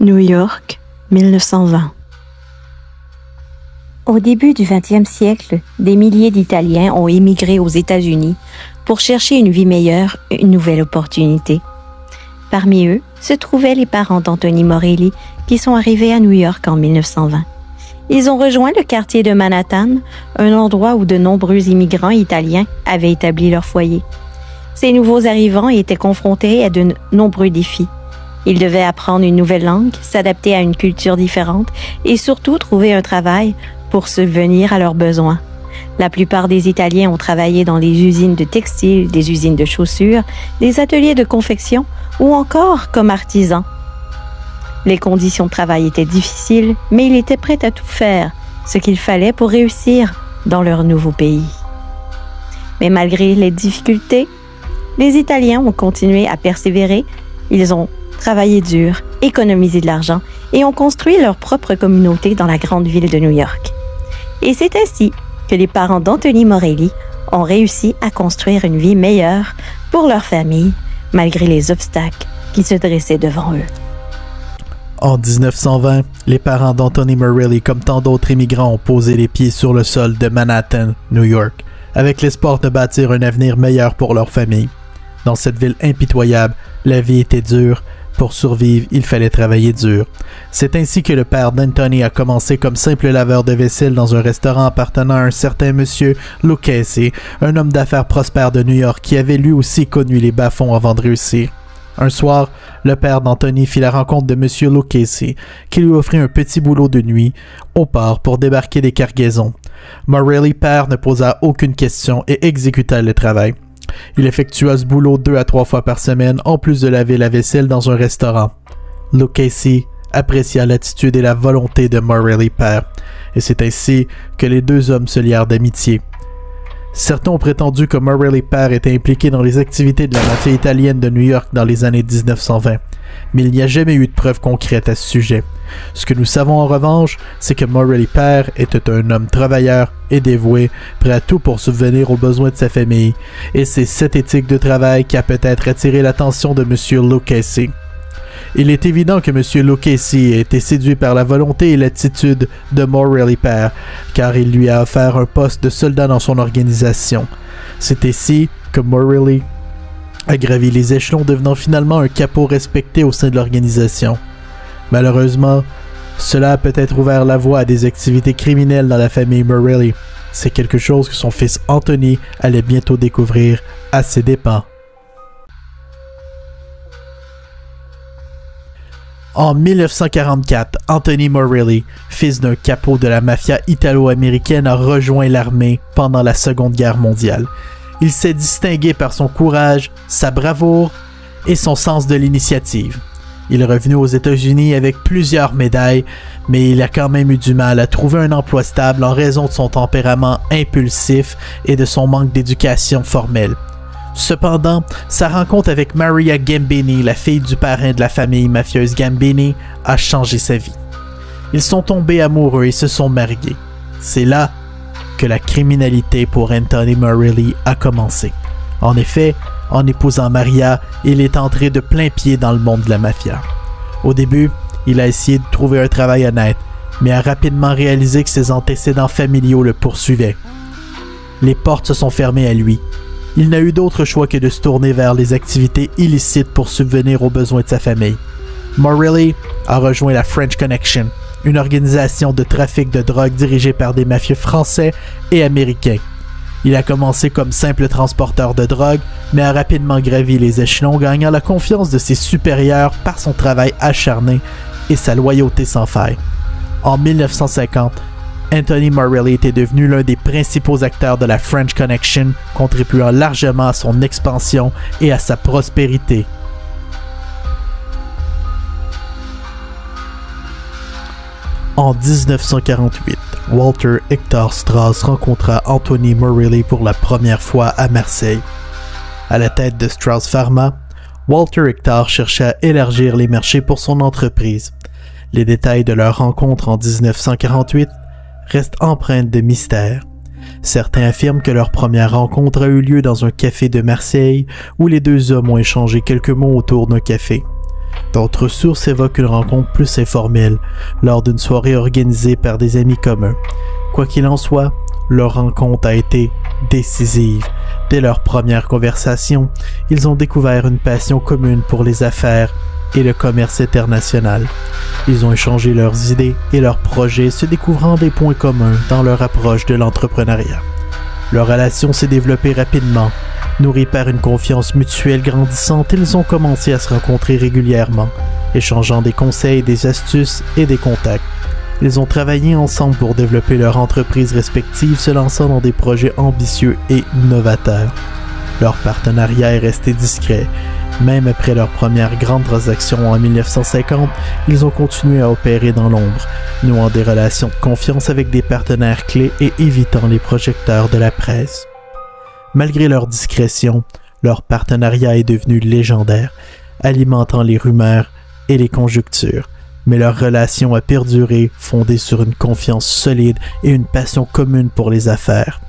New York, 1920. Au début du 20e siècle, des milliers d'Italiens ont émigré aux États-Unis pour chercher une vie meilleure, une nouvelle opportunité. Parmi eux se trouvaient les parents d'Anthony Morelli qui sont arrivés à New York en 1920. Ils ont rejoint le quartier de Manhattan, un endroit où de nombreux immigrants italiens avaient établi leur foyer. Ces nouveaux arrivants étaient confrontés à de nombreux défis. Ils devaient apprendre une nouvelle langue, s'adapter à une culture différente et surtout trouver un travail pour subvenir à leurs besoins. La plupart des Italiens ont travaillé dans les usines de textiles, des usines de chaussures, des ateliers de confection ou encore comme artisans. Les conditions de travail étaient difficiles, mais ils étaient prêts à tout faire, ce qu'il fallait pour réussir dans leur nouveau pays. Mais malgré les difficultés, les Italiens ont continué à persévérer. Ils ont travaillé dur, économisé de l'argent et ont construit leur propre communauté dans la grande ville de New York. Et c'est ainsi que les parents d'Anthony Morelli ont réussi à construire une vie meilleure pour leur famille, malgré les obstacles qui se dressaient devant eux. En 1920, les parents d'Anthony Morelli, comme tant d'autres immigrants, ont posé les pieds sur le sol de Manhattan, New York, avec l'espoir de bâtir un avenir meilleur pour leur famille. Dans cette ville impitoyable, la vie était dure. Pour survivre, il fallait travailler dur. C'est ainsi que le père d'Anthony a commencé comme simple laveur de vaisselle dans un restaurant appartenant à un certain monsieur Lucchesi, un homme d'affaires prospère de New York qui avait lui aussi connu les bas-fonds avant de réussir. Un soir, le père d'Anthony fit la rencontre de monsieur Lucchesi, qui lui offrit un petit boulot de nuit au port pour débarquer des cargaisons. Morelli père ne posa aucune question et exécuta le travail. Il effectua ce boulot 2 à 3 fois par semaine, en plus de laver la vaisselle dans un restaurant. Lucchesi apprécia l'attitude et la volonté de Morelli père, et c'est ainsi que les deux hommes se lièrent d'amitié. Certains ont prétendu que Morelli père était impliqué dans les activités de la mafia italienne de New York dans les années 1920, mais il n'y a jamais eu de preuves concrètes à ce sujet. Ce que nous savons en revanche, c'est que Morelli père était un homme travailleur et dévoué, prêt à tout pour subvenir aux besoins de sa famille, et c'est cette éthique de travail qui a peut-être attiré l'attention de M. Lucchesi. Il est évident que M. Lucchesi a été séduit par la volonté et l'attitude de Morelli père, car il lui a offert un poste de soldat dans son organisation. C'est ainsi que Morelli a gravi les échelons, devenant finalement un capot respecté au sein de l'organisation. Malheureusement, cela a peut-être ouvert la voie à des activités criminelles dans la famille Morelli. C'est quelque chose que son fils Anthony allait bientôt découvrir à ses dépens. En 1944, Anthony Morelli, fils d'un capot de la mafia italo-américaine, a rejoint l'armée pendant la Seconde Guerre mondiale. Il s'est distingué par son courage, sa bravoure et son sens de l'initiative. Il est revenu aux États-Unis avec plusieurs médailles, mais il a quand même eu du mal à trouver un emploi stable en raison de son tempérament impulsif et de son manque d'éducation formelle. Cependant, sa rencontre avec Maria Gambini, la fille du parrain de la famille mafieuse Gambini, a changé sa vie. Ils sont tombés amoureux et se sont mariés. C'est là que la criminalité pour Anthony Morelli a commencé. En effet, en épousant Maria, il est entré de plein pied dans le monde de la mafia. Au début, il a essayé de trouver un travail honnête, mais a rapidement réalisé que ses antécédents familiaux le poursuivaient. Les portes se sont fermées à lui. Il n'a eu d'autre choix que de se tourner vers les activités illicites pour subvenir aux besoins de sa famille. Morelli a rejoint la French Connection, une organisation de trafic de drogue dirigée par des mafieux français et américains. Il a commencé comme simple transporteur de drogue, mais a rapidement gravi les échelons, gagnant la confiance de ses supérieurs par son travail acharné et sa loyauté sans faille. En 1950, Anthony Morelli était devenu l'un des principaux acteurs de la French Connection, contribuant largement à son expansion et à sa prospérité. En 1948, Walter Hector Strauss rencontra Anthony Morelli pour la première fois à Marseille. À la tête de Strauss Pharma, Walter Hector cherchait à élargir les marchés pour son entreprise. Les détails de leur rencontre en 1948 restent empreintes de mystère. Certains affirment que leur première rencontre a eu lieu dans un café de Marseille où les deux hommes ont échangé quelques mots autour d'un café. D'autres sources évoquent une rencontre plus informelle, lors d'une soirée organisée par des amis communs. Quoi qu'il en soit, leur rencontre a été décisive. Dès leur première conversation, ils ont découvert une passion commune pour les affaires et le commerce international. Ils ont échangé leurs idées et leurs projets, se découvrant des points communs dans leur approche de l'entrepreneuriat. Leur relation s'est développée rapidement. Nourris par une confiance mutuelle grandissante, ils ont commencé à se rencontrer régulièrement, échangeant des conseils, des astuces et des contacts. Ils ont travaillé ensemble pour développer leurs entreprises respectives, se lançant dans des projets ambitieux et novateurs. Leur partenariat est resté discret. Même après leur première grande transaction en 1950, ils ont continué à opérer dans l'ombre, nouant des relations de confiance avec des partenaires clés et évitant les projecteurs de la presse. Malgré leur discrétion, leur partenariat est devenu légendaire, alimentant les rumeurs et les conjectures. Mais leur relation a perduré, fondée sur une confiance solide et une passion commune pour les affaires.